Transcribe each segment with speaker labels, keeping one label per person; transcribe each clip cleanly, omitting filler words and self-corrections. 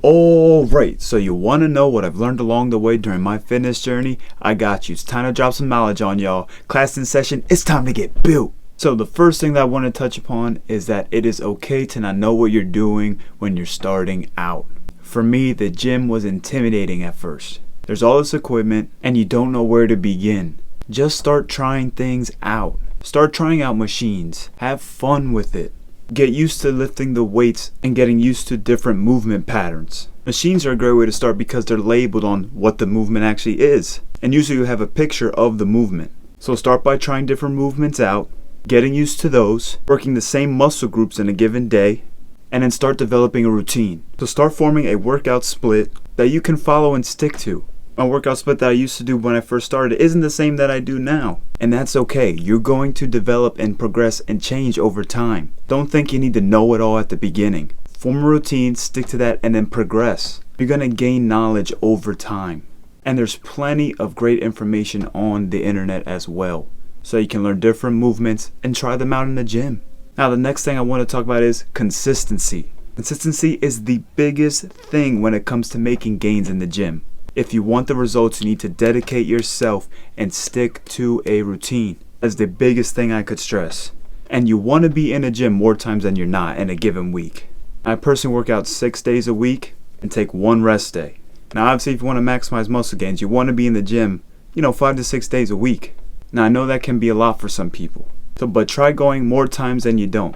Speaker 1: Alright, so you want to know what I've learned along the way during my fitness journey? I got you. It's time to drop some knowledge on y'all. Class in session, it's time to get built. So the first thing that I want to touch upon is that it is okay to not know what you're doing when you're starting out. For me, the gym was intimidating at first. There's all this equipment and you don't know where to begin. Just start trying things out. Start trying out machines. Have fun with it. Get used to lifting the weights and getting used to different movement patterns. Machines are a great way to start because they're labeled on what the movement actually is. And usually you have a picture of the movement. So start by trying different movements out, getting used to those, working the same muscle groups in a given day, and then start developing a routine. So start forming a workout split that you can follow and stick to. My workout split that I used to do when I first started isn't the same that I do now. And that's okay. You're going to develop and progress and change over time. Don't think you need to know it all at the beginning. Form a routine, stick to that, and then progress. You're going to gain knowledge over time. And there's plenty of great information on the internet as well. So you can learn different movements and try them out in the gym. Now the next thing I want to talk about is consistency. Consistency is the biggest thing when it comes to making gains in the gym. If you want the results, you need to dedicate yourself and stick to a routine. That's the biggest thing I could stress. And you want to be in a gym more times than you're not in a given week. I personally work out 6 days a week and take one rest day. Now obviously if you want to maximize muscle gains, you want to be in the gym, 5 to 6 days a week. Now I know that can be a lot for some people. But try going more times than you don't.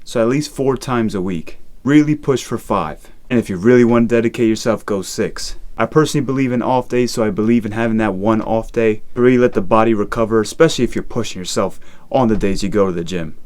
Speaker 1: So at least 4 times a week. Really push for 5. And if you really want to dedicate yourself, go 6. I personally believe in off days, so I believe in having that one off day to really let the body recover, especially if you're pushing yourself on the days you go to the gym.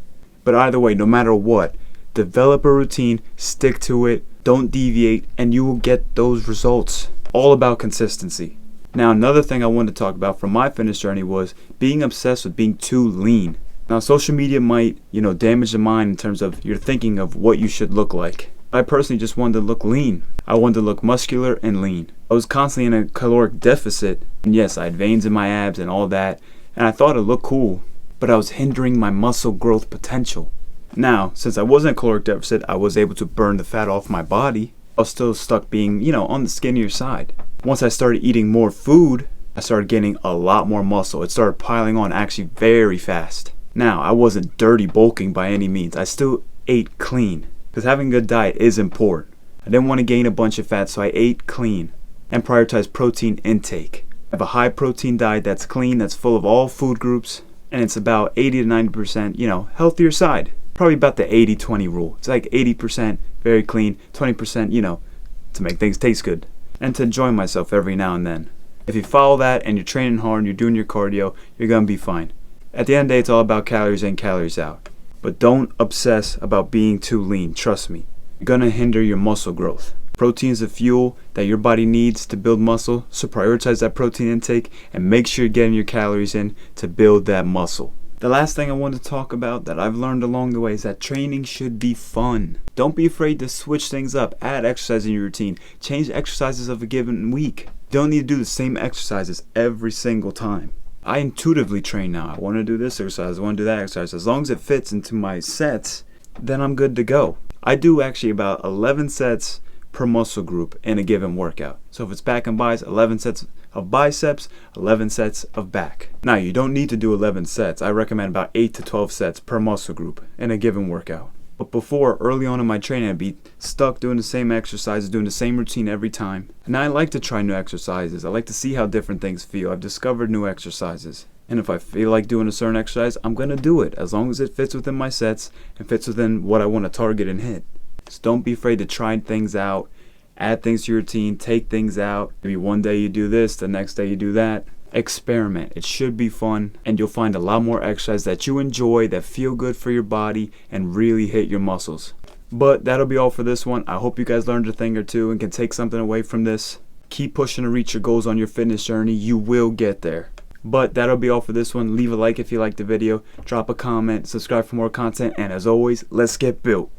Speaker 1: But either way, no matter what, develop a routine, stick to it, don't deviate, and you will get those results. All about consistency. Now another thing I wanted to talk about from my fitness journey was being obsessed with being too lean. Now social media might, damage the mind in terms of your thinking of what you should look like. I personally just wanted to look lean. I wanted to look muscular and lean. I was constantly in a caloric deficit, and yes, I had veins in my abs and all that, and I thought it looked cool, but I was hindering my muscle growth potential. Now, since I wasn't in a caloric deficit, I was able to burn the fat off my body. I was still stuck being, on the skinnier side. Once I started eating more food, I started gaining a lot more muscle. It started piling on actually very fast. Now, I wasn't dirty bulking by any means. I still ate clean, because having a good diet is important. I didn't want to gain a bunch of fat, so I ate clean and prioritized protein intake. I have a high protein diet that's clean, that's full of all food groups, and it's about 80 to 90%, healthier side. Probably about the 80-20 rule. It's like 80% very clean, 20%, to make things taste good, and to enjoy myself every now and then. If you follow that and you're training hard and you're doing your cardio, you're going to be fine. At the end of the day, it's all about calories in, calories out. But don't obsess about being too lean, trust me. You're gonna hinder your muscle growth. Protein is the fuel that your body needs to build muscle, so prioritize that protein intake and make sure you're getting your calories in to build that muscle. The last thing I want to talk about that I've learned along the way is that training should be fun. Don't be afraid to switch things up, add exercise in your routine, change exercises of a given week. You don't need to do the same exercises every single time. I intuitively train now. I want to do this exercise, I want to do that exercise. As long as it fits into my sets, then I'm good to go. I do actually about 11 sets per muscle group in a given workout. So if it's back and bis, 11 sets of biceps, 11 sets of back. Now you don't need to do 11 sets. I recommend about 8 to 12 sets per muscle group in a given workout. But before, early on in my training, I'd be stuck doing the same exercises, doing the same routine every time. And I like to try new exercises. I like to see how different things feel. I've discovered new exercises. And if I feel like doing a certain exercise, I'm going to do it as long as it fits within my sets and fits within what I want to target and hit. So don't be afraid to try things out, add things to your routine, take things out. Maybe one day you do this, the next day you do that. Experiment. It should be fun, and you'll find a lot more exercise that you enjoy, that feel good for your body and really hit your muscles. But that'll be all for this one. I hope you guys learned a thing or two and can take something away from this. Keep pushing to reach your goals on your fitness journey. You will get there. But that'll be all for this one. Leave a like if you liked the video, drop a comment, subscribe for more content, and as always, let's get built.